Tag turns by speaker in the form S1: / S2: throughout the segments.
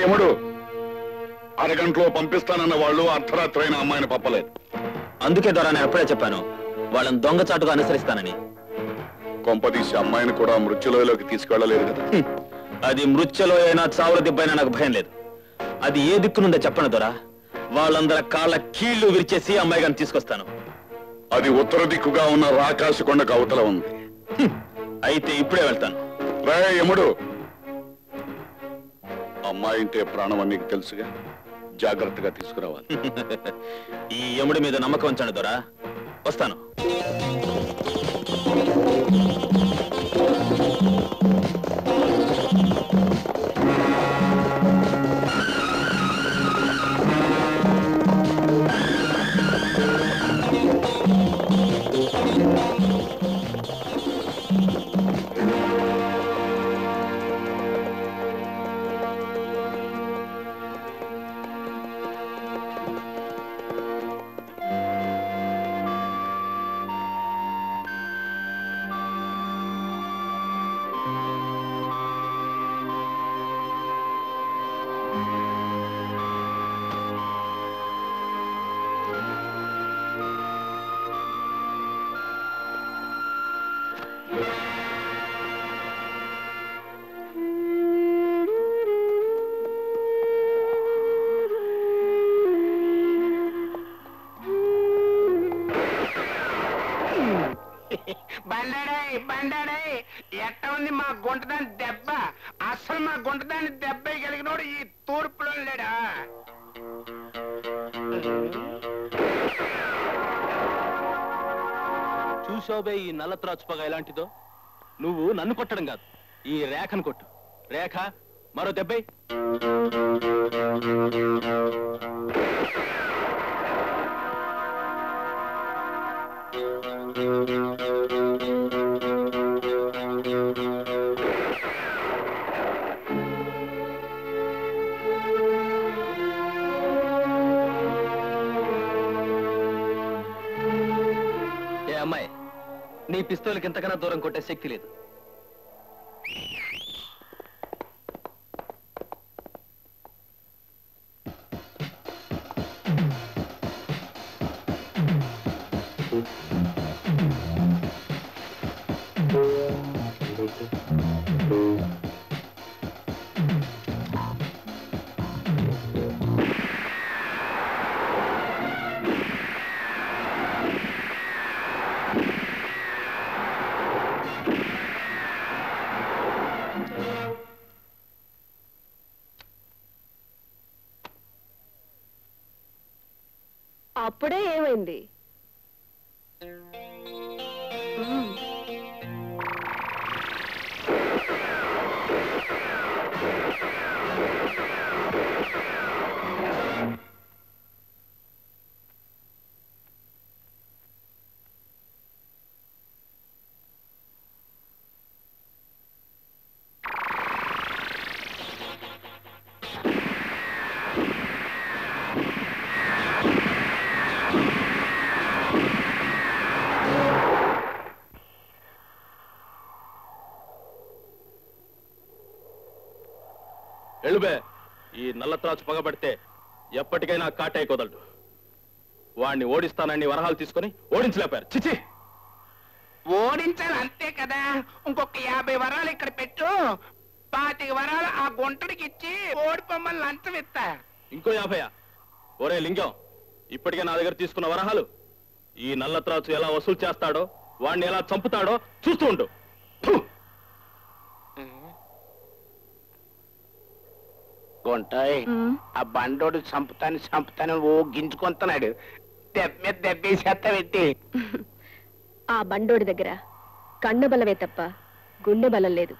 S1: యముడు, అరగంటలో పంపిస్తానన్న వాళ్ళు అర్ధరాత్రి అయిన అమ్మాయిని పంపలేదు.
S2: అందుకే ద్వారా నేను ఎప్పుడే చెప్పాను వాళ్ళని దొంగచాటుగా అనుసరిస్తానని.
S1: కొంపదీసి అమ్మాయిని కూడా మృత్యులోయలోకి తీసుకెళ్లలేదు కదా.
S2: అది మృత్యులో అయినా చావుల దిబ్బైనా నాకు భయం లేదు. అది ఏ దిక్కునుందో చెప్పను దొరా. వాళ్ళందరి కాళ్ళ కీళ్లు విరిచేసి అమ్మాయి గారిని తీసుకొస్తాను.
S1: అది ఉత్తర దిక్కుగా ఉన్న రాకాశ కొండకు అవతల ఉంది.
S2: అయితే ఇప్పుడే వెళ్తాను.
S1: యముడు, అమ్మాయి అంటే ప్రాణం అని నీకు తెలుసుగా, జాగ్రత్తగా తీసుకురావాలి.
S2: ఈ యముడి మీద నమ్మకం ఉంచండి దొరా. వస్తాను.
S3: బండాడే ఎట్ట ఉంది మా గుంటదాని దెబ్బ? అసలు మా గుంటదాని దెబ్బ కలిగినోడు ఈ తూర్పులో లేడా?
S2: చూసావే ఈ నల్ల త్రాచుపగా ఎలాంటిదో? నువ్వు నన్ను కొట్టడం కాదు, ఈ రేఖను కొట్టు. రేఖ, మరో దెబ్బై. అమ్మాయి, నీ పిస్తోల్కి ఎంతకన్నా దూరం కొట్టే శక్తి లేదు.
S4: అప్పుడే ఏమైంది?
S2: ఎలుబే, ఈ నల్ల త్రాచు పగబడితే ఎప్పటికైనా కాటే కుదలడు. వాణ్ణి ఓడిస్తానని వరహాలు తీసుకుని ఓడించలేపారు. చిచి,
S3: ఓడించాలి అంతే కదా. ఇంకొక 50 వరాలు ఇక్కడ పెట్టు, 25 వరాలు ఆ గుంటడికి ఇచ్చి ఓడిపోమ్మని లంచం ఇస్తా.
S2: ఇంకో 50? ఒరే లింగం, ఇప్పటికే నా దగ్గర తీసుకున్న వరహాలు ఈ నల్ల త్రాచు ఎలా వసూలు చేస్తాడో, వాణ్ణి ఎలా చంపుతాడో చూస్తూ ఉండు.
S3: గుంటాయ్, ఆ బండోడు చంపుతాను ఓ గింజుకొంటున్నాడు. దెబ్బ మీద దెబ్బేసేస్తా పెట్టి.
S4: ఆ బండోడి దగ్గర కన్ను బలమే తప్ప గుండె బలం లేదు.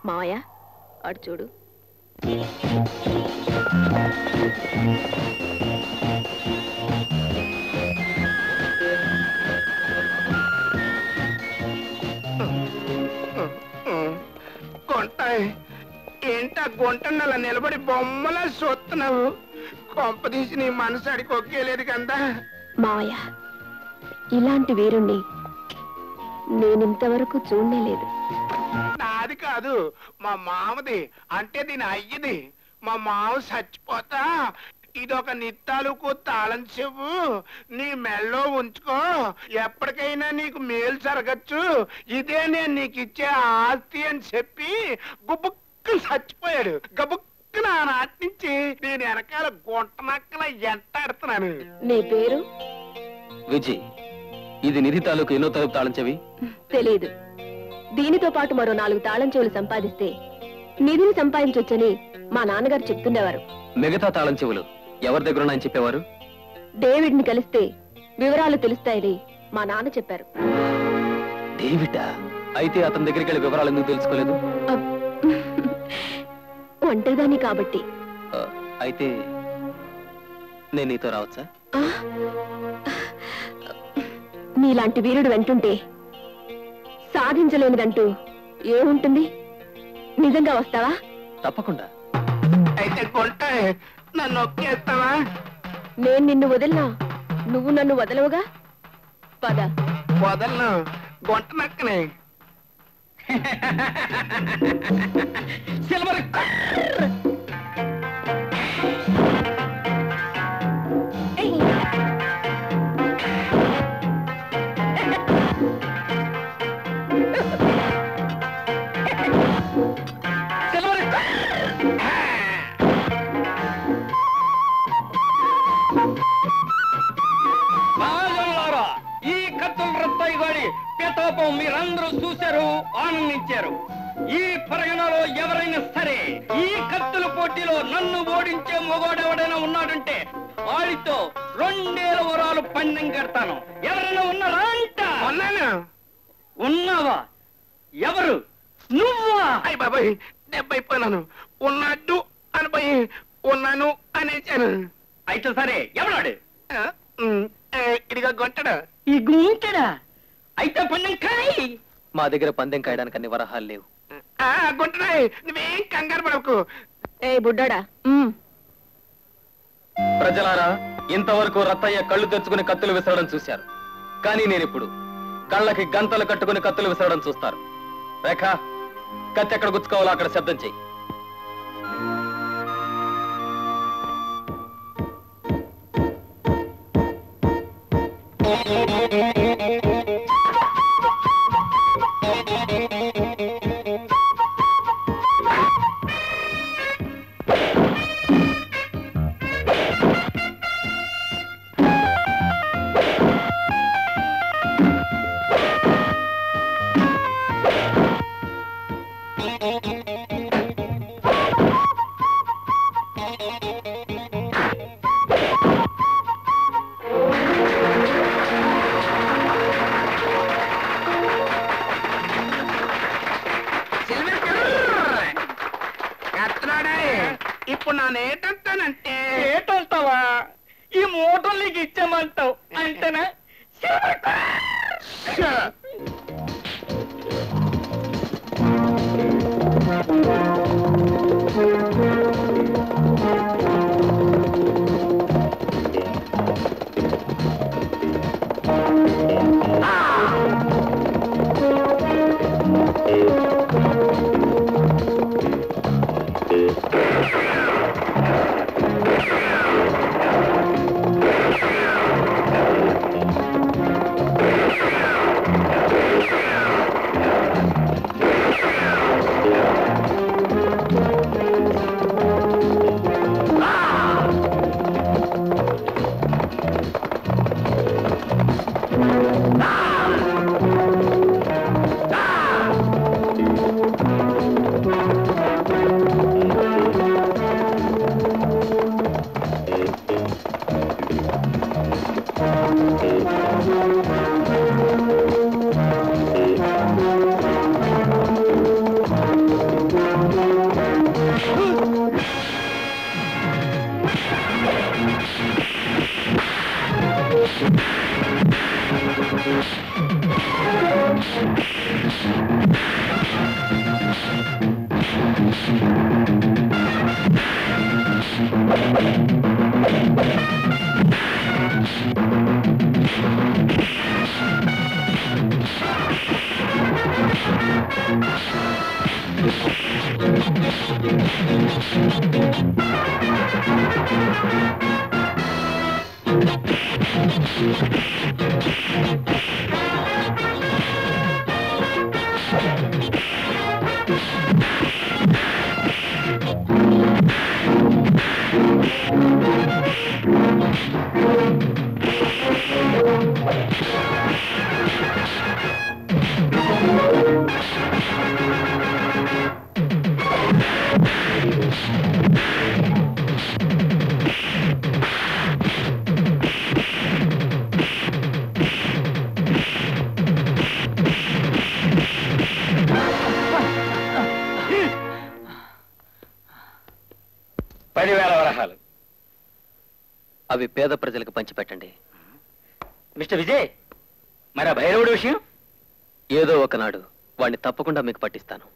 S4: మావయ్య, అడు చూడు.
S3: గుంటాయ్, ఏంటా గుంటను అలా నిలబడి బొమ్మలా చూస్తున్నావు? కొంపదీసి నీ మనసు అడిగి ఒక్కేలేదు కదా.
S4: మావయ్య, ఇలాంటి వీరుణ్ణి నేనింతవరకు చూడలేదు.
S3: నాది కాదు, మా మామది, అంటే దీని అయ్యది. మా మావ చచ్చిపోతా ఇదొక నిత్తాలకు తాళం చెవు నీ మెళ్ళో ఉంచుకో ఎప్పటికైనా నీకు మేలు జరగచ్చు ఇదే నేను నీకు ఇచ్చే ఆస్తి అని చెప్పి గుబుక్కు చచ్చిపోయాడు గబుక్కు నా నాటి నుంచి నేను వెనకాల గుంట నక్కల ఎంటాడుతున్నాను.
S4: నీ పేరు?
S2: విజయ్. ఇది నిధి తాలూకు ఎన్నో తలుపు తాళం చెవి?
S4: తెలీదు. దీనితో పాటు మరో 4 తాళం చెవులు సంపాదిస్తే నిధిని సంపాదించొచ్చని మా నాన్నగారు చెప్తుండేవారు.
S2: మిగతా తాళం చెవులు ఎవరి దగ్గర ఉన్నాయని చెప్పేవారు?
S4: డేవిడ్ ని కలిస్తే వివరాలు తెలుస్తాయని మా నాన్న చెప్పారు.
S2: డేవిడా? అయితే అతని దగ్గరికి వెళ్ళి వివరాలు ఎందుకు తెలుసుకోలేదు?
S4: ఒంటరిదాన్ని కాబట్టి.
S2: అయితే నేను నీతో రావచ్చా?
S4: నీలాంటి వీరుడు వెంటుంటే సాధించలేనిదంటూ ఏముంటుంది? నిజంగా వస్తావా?
S2: తప్పకుండా.
S3: అయితే గుంట నన్ను నొక్కేస్తావా?
S4: నేను నిన్ను వదిలినా నువ్వు నన్ను వదలవుగా. పద.
S3: వదలను, గుంట నక్కనే. సిల్వర్
S5: ఈ కత్తుల రత్తాయి గాడి ప్రతాపం మీరందరూ చూశారు, ఆనందించారు. ఈ పరిగణలో ఎవరైనా సరే ఈ కత్తుల పోటీలో నన్ను ఓడించే మొగోడెవడైనా ఉన్నాడంటే వాడితో 2 వరాలు పందెం కడతాను. ఎవరైనా ఉన్నారా అంట?
S3: ఉన్నాను.
S5: ఉన్నావా? ఎవరు? నువ్వా?
S3: అయ్య బాబాయ్, దెబ్బైపోయినాను. ఉన్నట్టు అనిపోయి ఉన్నాను అనేసాను.
S5: అయితే సరే, ఎవరాడు?
S3: ఇదిగా గొంటడు.
S5: ఈ గుంటడా? అయితే పందెం కాయి.
S2: మా దగ్గర పందెం కాయడానికి అన్ని వరహాలు లేవు.
S3: గుంటడాయ్, నువ్వేం కంగారు పడకు.
S4: ఏ బుడ్డోడా,
S2: ప్రజలారా, ఇంతవరకు రత్తయ్య కళ్ళు తెరుచుకుని కత్తులు విసరడం చూశారు. కానీ నేనిప్పుడు కళ్ళకి గంతలు కట్టుకుని కత్తులు విసరడం చూస్తారు. రేఖ, కత్తి ఎక్కడ గుచ్చుకోవాలో అక్కడ శబ్దం చెయ్యి.
S3: ఇప్పుడు నానేటంటానంటే
S5: ఏటంటావా? ఈ మూటలు నీకు ఇచ్చామంటావు అంతేనా?
S2: అవి పేద ప్రజలకు పంచిపెట్టండి.
S5: మిస్టర్ విజయ్, మరి ఆ భైరవుడి విషయం?
S2: ఏదో ఒకనాడు వాణ్ణి తప్పకుండా మీకు పట్టిస్తాను.